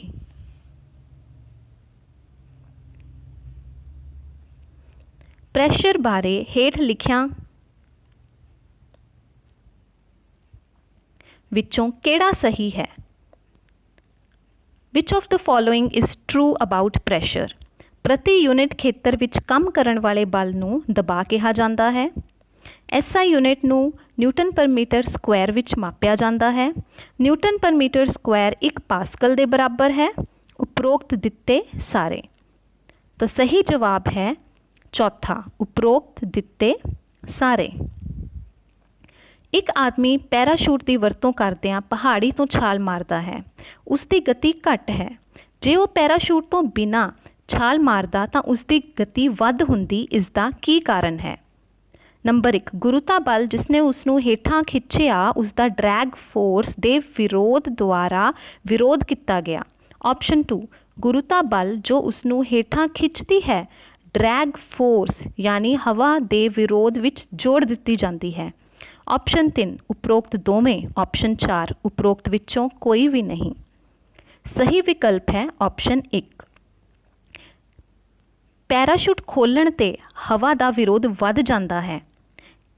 ਪ੍ਰੈਸ਼ਰ ਬਾਰੇ ਹੇਠ ਲਿਖਿਆਂ ਵਿੱਚੋਂ ਕਿਹੜਾ ਸਹੀ ਹੈ? Which of the following is true about pressure? ਪ੍ਰਤੀ ਯੂਨਿਟ ਖੇਤਰ ਵਿੱਚ ਕੰਮ ਕਰਨ ਵਾਲੇ ਬਲ ਨੂੰ ਦਬਾਅ ਕਿਹਾ ਜਾਂਦਾ ਹੈ। SI ਯੂਨਿਟ ਨੂੰ ਨਿਊਟਨ ਪਰ ਮੀਟਰ ਸਕੁਆਇਰ ਵਿੱਚ ਮਾਪਿਆ ਜਾਂਦਾ ਹੈ। ਨਿਊਟਨ ਪਰ ਮੀਟਰ ਸਕੁਆਇਰ 1 ਪਾਸਕਲ ਦੇ ਬਰਾਬਰ ਹੈ। ਉਪਰੋਕਤ ਦਿੱਤੇ ਸਾਰੇ। ਤਾਂ ਸਹੀ ਜਵਾਬ ਹੈ ਚੌਥਾ, ਉਪਰੋਕਤ ਦਿੱਤੇ ਸਾਰੇ। ਇੱਕ ਆਦਮੀ ਪੈਰਾਸ਼ੂਟ ਦੀ ਵਰਤੋਂ ਕਰਦਿਆਂ ਪਹਾੜੀ ਤੋਂ ਛਾਲ ਮਾਰਦਾ ਹੈ। ਉਸ ਦੀ ਗਤੀ ਘੱਟ ਹੈ। ਜੇ ਉਹ ਪੈਰਾਸ਼ੂਟ ਤੋਂ ਬਿਨਾਂ ਛਾਲ ਮਾਰਦਾ ਤਾਂ ਉਸ ਦੀ ਗਤੀ ਵੱਧ ਹੁੰਦੀ। ਇਸ ਦਾ ਕੀ ਕਾਰਨ ਹੈ? ਨੰਬਰ 1, ਗੁਰੂਤਾ ਬਲ ਜਿਸਨੇ ਉਸਨੂੰ ਹੇਠਾਂ ਖਿੱਚਿਆ, ਉਸ ਦਾ ਡਰੈਗ ਫੋਰਸ ਦੇ ਵਿਰੋਧ ਦੁਆਰਾ ਵਿਰੋਧ ਕੀਤਾ ਗਿਆ। ਆਪਸ਼ਨ 2, ਗੁਰੂਤਾ ਬਲ ਜੋ ਉਸਨੂੰ ਹੇਠਾਂ ਖਿੱਚਦੀ ਹੈ, ਡਰੈਗ ਫੋਰਸ ਯਾਨੀ ਹਵਾ ਦੇ ਵਿਰੋਧ ਵਿੱਚ ਜੋੜ ਦਿੱਤੀ ਜਾਂਦੀ ਹੈ। ਆਪਸ਼ਨ 3, ਉਪਰੋਕਤ ਦੋਵੇਂ। ਆਪਸ਼ਨ 4, ਉਪਰੋਕਤ ਵਿੱਚੋਂ ਕੋਈ ਵੀ ਨਹੀਂ। ਸਹੀ ਵਿਕਲਪ ਹੈ ਆਪਸ਼ਨ 1। ਪੈਰਾਸ਼ੂਟ ਖੋਲ੍ਹਣ 'ਤੇ ਹਵਾ ਦਾ ਵਿਰੋਧ ਵੱਧ ਜਾਂਦਾ ਹੈ।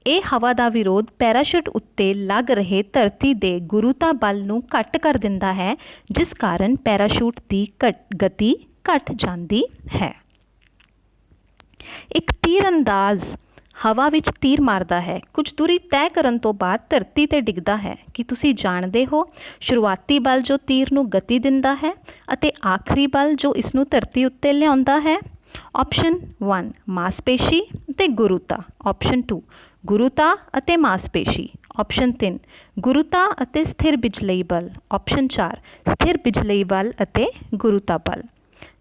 ਇਹ ਹਵਾ ਦਾ ਵਿਰੋਧ ਪੈਰਾਸ਼ੂਟ ਉੱਤੇ ਲੱਗ ਰਹੇ ਧਰਤੀ ਦੇ ਗੁਰੂਤਾ ਬਲ ਨੂੰ ਘੱਟ ਕਰ ਦਿੰਦਾ ਹੈ, ਜਿਸ ਕਾਰਨ ਪੈਰਾਸ਼ੂਟ ਦੀ ਗਤੀ ਘੱਟ ਜਾਂਦੀ ਹੈ। ਇੱਕ ਤੀਰਅੰਦਾਜ਼ ਹਵਾ ਵਿੱਚ ਤੀਰ ਮਾਰਦਾ ਹੈ। ਕੁਝ ਦੂਰੀ ਤੈਅ ਕਰਨ ਤੋਂ ਬਾਅਦ ਧਰਤੀ 'ਤੇ ਡਿੱਗਦਾ ਹੈ। ਕੀ ਤੁਸੀਂ ਜਾਣਦੇ ਹੋ ਸ਼ੁਰੂਆਤੀ ਬਲ ਜੋ ਤੀਰ ਨੂੰ ਗਤੀ ਦਿੰਦਾ ਹੈ ਅਤੇ ਆਖਰੀ ਬਲ ਜੋ ਇਸ ਨੂੰ ਧਰਤੀ ਉੱਤੇ ਲਿਆਉਂਦਾ ਹੈ? ਆਪਸ਼ਨ 1, ਮਾਸਪੇਸ਼ੀ ਅਤੇ ਗੁਰੂਤਾ। ਆਪਸ਼ਨ 2, ਗੁਰੂਤਾ ਅਤੇ ਮਾਸਪੇਸ਼ੀ। ਆਪਸ਼ਨ 3, ਗੁਰੂਤਾ ਅਤੇ ਸਥਿਰ ਬਿਜਲਈ ਬਲ। ਆਪਸ਼ਨ 4, ਸਥਿਰ ਬਿਜਲਈ ਬਲ ਅਤੇ ਗੁਰੂਤਾ ਬਲ।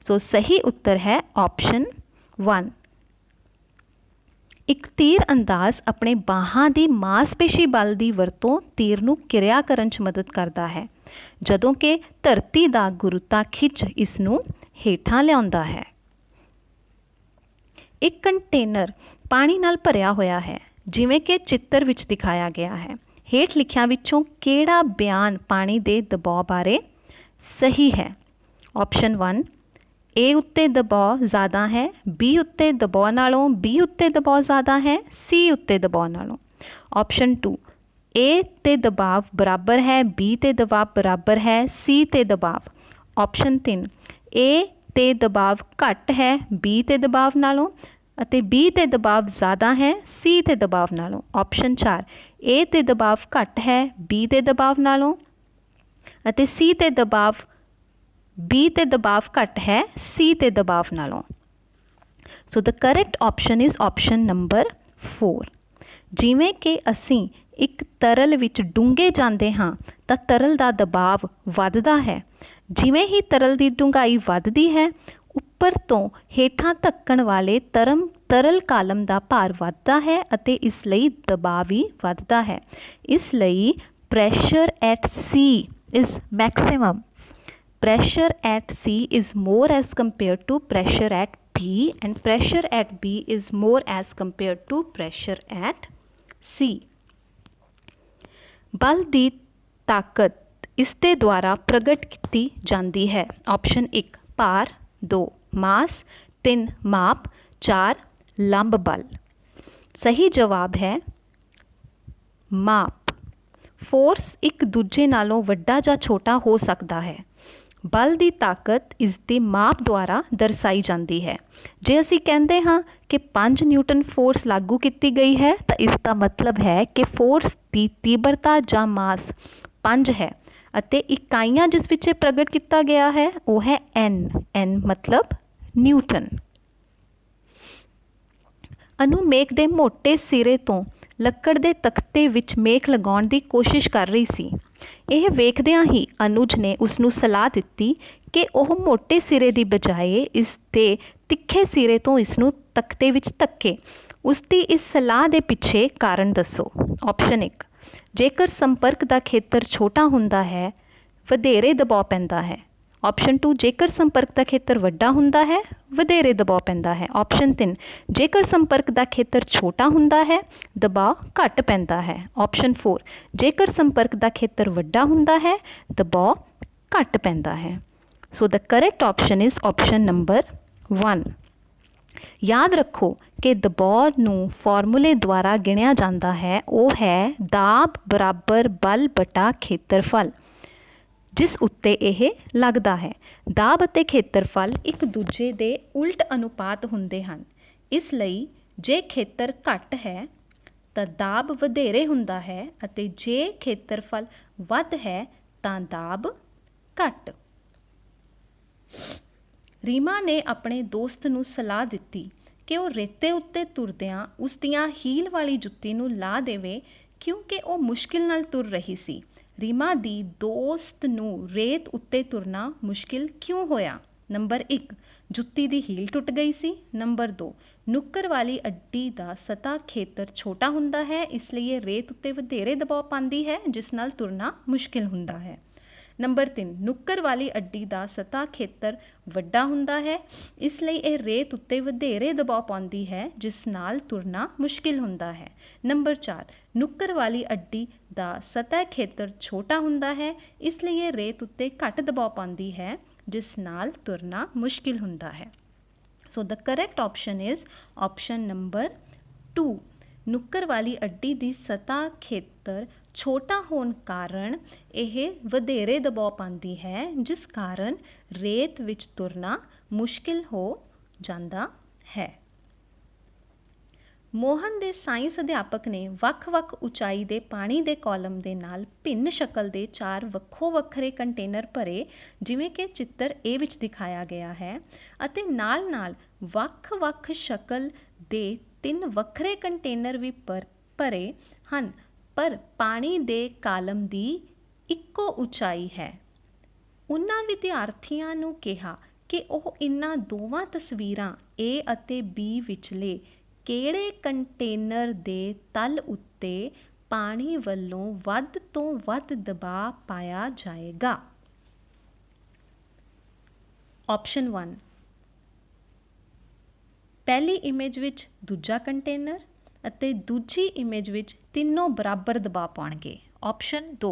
ਸੋ ਸਹੀ ਉੱਤਰ ਹੈ ਆਪਸ਼ਨ 1। ਇੱਕ ਤੀਰ ਅੰਦਾਜ਼ ਆਪਣੇ ਬਾਹਾਂ ਦੀ ਮਾਸਪੇਸ਼ੀ ਬਲ ਦੀ ਵਰਤੋਂ ਤੀਰ ਨੂੰ ਕਿਰਿਆ ਕਰਨ 'ਚ ਮਦਦ ਕਰਦਾ ਹੈ, ਜਦੋਂ ਕਿ ਧਰਤੀ ਦਾ ਗੁਰੂਤਾ ਖਿੱਚ ਇਸ ਨੂੰ ਹੇਠਾਂ ਲਿਆਉਂਦਾ ਹੈ। ਇੱਕ ਕੰਟੇਨਰ ਪਾਣੀ ਨਾਲ ਭਰਿਆ ਹੋਇਆ ਹੈ, ਜਿਵੇਂ ਕਿ ਚਿੱਤਰ ਵਿੱਚ ਦਿਖਾਇਆ ਗਿਆ ਹੈ। ਹੇਠ ਲਿਖਿਆਂ ਵਿੱਚੋਂ ਕਿਹੜਾ ਬਿਆਨ ਪਾਣੀ ਦੇ ਦਬਾਅ ਬਾਰੇ ਸਹੀ ਹੈ? ਆਪਸ਼ਨ 1 A ਉੱਤੇ ਦਬਾਅ ਜ਼ਿਆਦਾ ਹੈ, B ਉੱਤੇ ਦਬਾਅ ਨਾਲੋਂ B ਉੱਤੇ ਦਬਾਅ ਜ਼ਿਆਦਾ ਹੈ, C ਉੱਤੇ ਦਬਾਅ ਨਾਲੋਂ। ਆਪਸ਼ਨ 2 A ਤੇ ਦਬਾਅ ਬਰਾਬਰ ਹੈ, B ਤੇ ਦਬਾਅ ਬਰਾਬਰ ਹੈ, C ਤੇ ਦਬਾਅ। ਆਪਸ਼ਨ 3 A ਤੇ ਦਬਾਅ ਘੱਟ ਹੈ B ਤੇ ਦਬਾਅ ਨਾਲੋਂ ਅਤੇ B ਤੇ ਦਬਾਅ ਜ਼ਿਆਦਾ ਹੈ C ਤੇ ਦਬਾਅ ਨਾਲੋਂ। ਆਪਸ਼ਨ 4 A ਤੇ ਦਬਾਅ ਘੱਟ ਹੈ B ਤੇ ਦਬਾਅ ਨਾਲੋਂ ਅਤੇ C ਤੇ ਦਬਾਅ B ਤੇ ਦਬਾਅ ਘੱਟ ਹੈ C ਤੇ ਦਬਾਅ ਨਾਲੋਂ। So the correct option is option number 4। ਜਿਵੇਂ ਕਿ ਅਸੀਂ ਇੱਕ ਤਰਲ ਵਿੱਚ ਡੂੰਘੇ ਜਾਂਦੇ ਹਾਂ ਤਾਂ ਤਰਲ ਦਾ ਦਬਾਅ ਵੱਧਦਾ ਹੈ। ਜਿਵੇਂ ਹੀ ਤਰਲ ਦੀ ਡੂੰਘਾਈ ਵੱਧਦੀ ਹੈ, ਉੱਪਰ ਤੋਂ ਹੇਠਾਂ ਧੱਕਣ ਵਾਲੇ ਤਰਲ ਕਾਲਮ ਦਾ ਭਾਰ ਵੱਧਦਾ ਹੈ ਅਤੇ ਇਸ ਲਈ ਦਬਾਅ ਵੀ ਵੱਧਦਾ ਹੈ। ਇਸ ਲਈ pressure at C is maximum. Pressure at C is more as compared to pressure at B, and pressure at B is more as compared to pressure at C। बल ਦੀ ਤਾਕਤ ਇਸ ਦੇ ਦੁਆਰਾ ਪ੍ਰਗਟ ਕੀਤੀ ਜਾਂਦੀ ਹੈ। ਆਪਸ਼ਨ 1 ਭਾਰ, 2 ਮਾਸ, 3 ਮਾਪ, 4 ਲੰਬ ਬਲ। ਸਹੀ ਜਵਾਬ ਹੈ ਮਾਪ। ਫੋਰਸ ਇੱਕ ਦੂਜੇ ਨਾਲੋਂ ਵੱਡਾ ਜਾਂ ਛੋਟਾ ਹੋ ਸਕਦਾ ਹੈ। ਬਲ ਦੀ ਤਾਕਤ ਇਸ ਦੇ ਮਾਪ ਦੁਆਰਾ ਦਰਸਾਈ ਜਾਂਦੀ ਹੈ। ਜੇ ਅਸੀਂ ਕਹਿੰਦੇ ਹਾਂ ਕਿ 5 ਨਿਊਟਨ ਫੋਰਸ ਲਾਗੂ ਕੀਤੀ ਗਈ ਹੈ ਤਾਂ ਇਸ ਦਾ ਮਤਲਬ ਹੈ ਕਿ ਫੋਰਸ ਦੀ ਤੀਬਰਤਾ ਜਾਂ ਮਾਸ 5 ਹੈ ਅਤੇ ਇਕਾਈਆਂ ਜਿਸ ਵਿੱਚ ਇਹ ਪ੍ਰਗਟ ਕੀਤਾ ਗਿਆ ਹੈ ਉਹ ਹੈ N ਮਤਲਬ ਨਿਊਟਨ। ਅਨੂ ਮੇਖ ਦੇ ਮੋਟੇ ਸਿਰੇ ਤੋਂ ਲੱਕੜ ਦੇ ਤਖਤੇ ਵਿੱਚ ਮੇਖ ਲਗਾਉਣ ਦੀ ਕੋਸ਼ਿਸ਼ ਕਰ ਰਹੀ ਸੀ। ਇਹ ਵੇਖਦਿਆਂ ਹੀ ਅਨੁਜ ਨੇ ਉਸ ਨੂੰ ਸਲਾਹ ਦਿੱਤੀ ਕਿ ਉਹ ਮੋਟੇ ਸਿਰੇ ਦੀ ਬਜਾਏ ਇਸ ਦੇ ਤਿੱਖੇ ਸਿਰੇ ਤੋਂ ਇਸ ਨੂੰ ਤਖਤੇ ਵਿੱਚ ਧੱਕੇ। ਉਸ ਦੀ ਇਸ ਸਲਾਹ ਦੇ ਪਿੱਛੇ ਕਾਰਨ ਦੱਸੋ। ਆਪਸ਼ਨ 1 ਜੇਕਰ ਸੰਪਰਕ ਦਾ ਖੇਤਰ ਛੋਟਾ ਹੁੰਦਾ ਹੈ, ਵਧੇਰੇ ਦਬਾਅ ਪੈਂਦਾ ਹੈ। ਆਪਸ਼ਨ 2 ਜੇਕਰ ਸੰਪਰਕ ਦਾ ਖੇਤਰ ਵੱਡਾ ਹੁੰਦਾ ਹੈ, ਵਧੇਰੇ ਦਬਾਅ ਪੈਂਦਾ ਹੈ। ਆਪਸ਼ਨ 3 ਜੇਕਰ ਸੰਪਰਕ ਦਾ ਖੇਤਰ ਛੋਟਾ ਹੁੰਦਾ ਹੈ, ਦਬਾਅ ਘੱਟ ਪੈਂਦਾ ਹੈ। ਆਪਸ਼ਨ 4 ਜੇਕਰ ਸੰਪਰਕ ਦਾ ਖੇਤਰ ਵੱਡਾ ਹੁੰਦਾ ਹੈ, ਦਬਾਅ ਘੱਟ ਪੈਂਦਾ ਹੈ। So the correct option is option number 1। ਯਾਦ ਰੱਖੋ ਕਿ ਦਬਾਅ ਨੂੰ ਫਾਰਮੂਲੇ ਦੁਆਰਾ ਗਿਣਿਆ ਜਾਂਦਾ ਹੈ, ਉਹ ਹੈ ਦਾਬ ਬਰਾਬਰ ਬਲ ਬਟਾ ਖੇਤਰਫਲ, ਜਿਸ ਉੱਤੇ ਇਹ ਲੱਗਦਾ ਹੈ। ਦਾਬ ਅਤੇ ਖੇਤਰਫਲ ਇੱਕ ਦੂਜੇ ਦੇ ਉਲਟ ਅਨੁਪਾਤ ਹੁੰਦੇ ਹਨ। ਇਸ ਲਈ ਜੇ ਖੇਤਰ ਘੱਟ ਹੈ ਤਾਂ ਦਾਬ ਵਧੇਰੇ ਹੁੰਦਾ ਹੈ ਅਤੇ ਜੇ ਖੇਤਰਫਲ ਵੱਧ ਹੈ ਤਾਂ ਦਾਬ ਘੱਟ। ਰੀਮਾ ਨੇ ਆਪਣੇ ਦੋਸਤ ਨੂੰ ਸਲਾਹ ਦਿੱਤੀ ਕਿ ਉਹ ਰੇਤੇ ਉੱਤੇ ਤੁਰਦਿਆਂ ਉਸ ਦੀਆਂ ਹੀਲ ਵਾਲੀ ਜੁੱਤੀ ਨੂੰ ਲਾ ਦੇਵੇ, ਕਿਉਂਕਿ ਉਹ ਮੁਸ਼ਕਿਲ ਨਾਲ ਤੁਰ ਰਹੀ ਸੀ। ਰੀਮਾ ਦੀ ਦੋਸਤ ਨੂੰ ਰੇਤ ਉੱਤੇ ਤੁਰਨਾ ਮੁਸ਼ਕਿਲ ਕਿਉਂ ਹੋਇਆ? ਨੰਬਰ 1 ਜੁੱਤੀ ਦੀ ਹੀਲ ਟੁੱਟ ਗਈ ਸੀ। ਨੰਬਰ 2 ਨੁੱਕਰ ਵਾਲੀ ਅੱਡੀ ਦਾ ਸਤ੍ਹਾ ਖੇਤਰ ਛੋਟਾ ਹੁੰਦਾ ਹੈ, ਇਸ ਲਈ ਇਹ ਰੇਤ ਉੱਤੇ ਵਧੇਰੇ ਦਬਾਅ ਪਾਉਂਦੀ ਹੈ, ਜਿਸ ਨਾਲ ਤੁਰਨਾ ਮੁਸ਼ਕਿਲ ਹੁੰਦਾ ਹੈ। ਨੰਬਰ 3 ਨੁੱਕਰ ਵਾਲੀ ਅੱਡੀ ਦਾ ਸਤ੍ਹਾ ਖੇਤਰ ਵੱਡਾ ਹੁੰਦਾ ਹੈ, ਇਸ ਲਈ ਇਹ ਰੇਤ ਉੱਤੇ ਵਧੇਰੇ ਦਬਾਅ ਪਾਉਂਦੀ ਹੈ, ਜਿਸ ਨਾਲ ਤੁਰਨਾ ਮੁਸ਼ਕਿਲ ਹੁੰਦਾ ਹੈ। ਨੰਬਰ 4 ਨੁੱਕਰ ਵਾਲੀ ਅੱਡੀ ਦਾ ਸਤ੍ਹਾ ਖੇਤਰ ਛੋਟਾ ਹੁੰਦਾ ਹੈ, ਇਸ ਲਈ ਇਹ ਰੇਤ ਉੱਤੇ ਘੱਟ ਦਬਾਅ ਪਾਉਂਦੀ ਹੈ, ਜਿਸ ਨਾਲ ਤੁਰਨਾ ਮੁਸ਼ਕਿਲ ਹੁੰਦਾ ਹੈ। So the correct option is option number 2। ਨੁੱਕਰ ਵਾਲੀ ਅੱਡੀ ਦੀ ਸਤ੍ਹਾ ਖੇਤਰ ਛੋਟਾ ਹੋਣ ਕਾਰਨ ਇਹ ਵਧੇਰੇ ਦਬਾਅ ਪਾਉਂਦੀ ਹੈ, ਜਿਸ ਕਾਰਨ ਰੇਤ ਵਿੱਚ ਤੁਰਨਾ ਮੁਸ਼ਕਿਲ ਹੋ ਜਾਂਦਾ ਹੈ। ਮੋਹਨ ਦੇ ਸਾਇੰਸ ਅਧਿਆਪਕ ਨੇ ਵੱਖ-ਵੱਖ ਉਚਾਈ ਦੇ ਪਾਣੀ ਦੇ ਕਾਲਮ ਦੇ ਨਾਲ ਭਿੰਨ ਸ਼ਕਲ ਦੇ 4 ਵੱਖੋ ਵੱਖਰੇ ਕੰਟੇਨਰ ਭਰੇ, ਜਿਵੇਂ ਕਿ ਚਿੱਤਰ A ਵਿੱਚ ਦਿਖਾਇਆ ਗਿਆ ਹੈ, ਅਤੇ ਨਾਲ-ਨਾਲ ਵੱਖ-ਵੱਖ ਸ਼ਕਲ ਦੇ 3 ਵੱਖਰੇ ਕੰਟੇਨਰ ਵੀ ਭਰੇ ਹਨ, ਪਰ ਪਾਣੀ ਦੇ ਕਾਲਮ ਦੀ ਇੱਕੋ ਉਚਾਈ ਹੈ। ਉਹਨਾਂ ਵਿਦਿਆਰਥੀਆਂ ਨੂੰ ਕਿਹਾ ਕਿ ਉਹ ਇਹਨਾਂ ਦੋਵਾਂ ਤਸਵੀਰਾਂ A ਅਤੇ B ਵਿਚਲੇ ਕਿਹੜੇ ਕੰਟੇਨਰ ਦੇ ਤਲ ਉੱਤੇ ਪਾਣੀ ਵੱਲੋਂ ਵੱਧ ਤੋਂ ਵੱਧ ਦਬਾਅ ਪਾਇਆ ਜਾਏਗਾ? ਆਪਸ਼ਨ 1, ਪਹਿਲੀ ਇਮੇਜ ਵਿੱਚ ਦੂਜਾ ਕੰਟੇਨਰ ਅਤੇ ਦੂਜੀ ਇਮੇਜ ਵਿੱਚ ਤਿੰਨੋਂ ਬਰਾਬਰ ਦਬਾਅ ਪਾਉਣਗੇ। ਆਪਸ਼ਨ 2,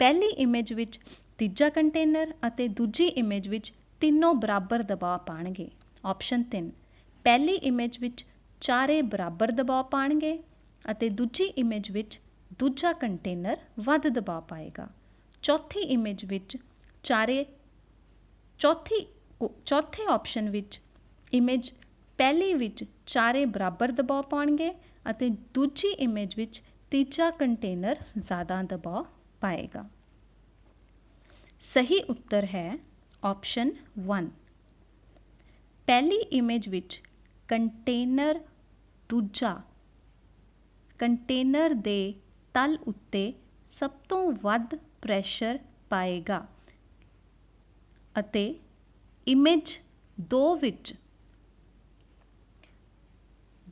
ਪਹਿਲੀ ਇਮੇਜ ਵਿੱਚ ਤੀਜਾ ਕੰਟੇਨਰ ਅਤੇ ਦੂਜੀ ਇਮੇਜ ਵਿੱਚ ਤਿੰਨੋਂ ਬਰਾਬਰ ਦਬਾਅ ਪਾਉਣਗੇ। ਆਪਸ਼ਨ 3, ਪਹਿਲੀ ਇਮੇਜ ਵਿੱਚ ਚਾਰੇ ਬਰਾਬਰ ਦਬਾਅ ਪਾਉਣਗੇ ਅਤੇ ਦੂਜੀ ਇਮੇਜ ਵਿੱਚ ਦੂਜਾ ਕੰਟੇਨਰ ਵੱਧ ਦਬਾਅ ਪਾਏਗਾ। ਚੌਥੀ ਇਮੇਜ ਵਿੱਚ ਚੌਥੇ ਆਪਸ਼ਨ ਵਿੱਚ ਇਮੇਜ ਪਹਿਲੀ ਵਿੱਚ ਚਾਰੇ ਬਰਾਬਰ ਦਬਾਅ ਪਾਉਣਗੇ ਅਤੇ ਦੂਜੀ ਇਮੇਜ ਵਿੱਚ ਤੀਜਾ ਕੰਟੇਨਰ ਜ਼ਿਆਦਾ ਦਬਾਅ ਪਾਏਗਾ। ਸਹੀ ਉੱਤਰ ਹੈ ਆਪਸ਼ਨ 1। ਪਹਿਲੀ ਇਮੇਜ ਵਿੱਚ ਕੰਟੇਨਰ ਦੇ ਤਲ ਉੱਤੇ ਸਭ ਤੋਂ ਵੱਧ ਪ੍ਰੈਸ਼ਰ ਪਾਏਗਾ ਅਤੇ ਇਮੇਜ 2 ਵਿੱਚ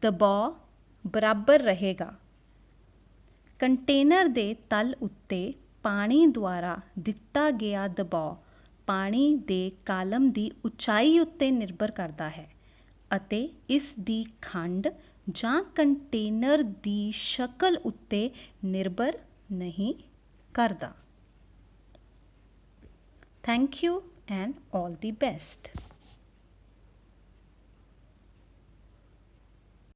ਦਬਾਅ ਬਰਾਬਰ ਰਹੇਗਾ। ਕੰਟੇਨਰ ਦੇ ਤਲ ਉੱਤੇ ਪਾਣੀ ਦੁਆਰਾ ਦਿੱਤਾ ਗਿਆ ਦਬਾਅ ਪਾਣੀ ਦੇ ਕਾਲਮ ਦੀ ਉਚਾਈ ਉੱਤੇ ਨਿਰਭਰ ਕਰਦਾ ਹੈ ਅਤੇ ਇਸ ਦੀ ਖੰਡ ਜਾਂ ਕੰਟੇਨਰ ਦੀ ਸ਼ਕਲ ਉੱਤੇ ਨਿਰਭਰ ਨਹੀਂ ਕਰਦਾ। Thank you and all the best.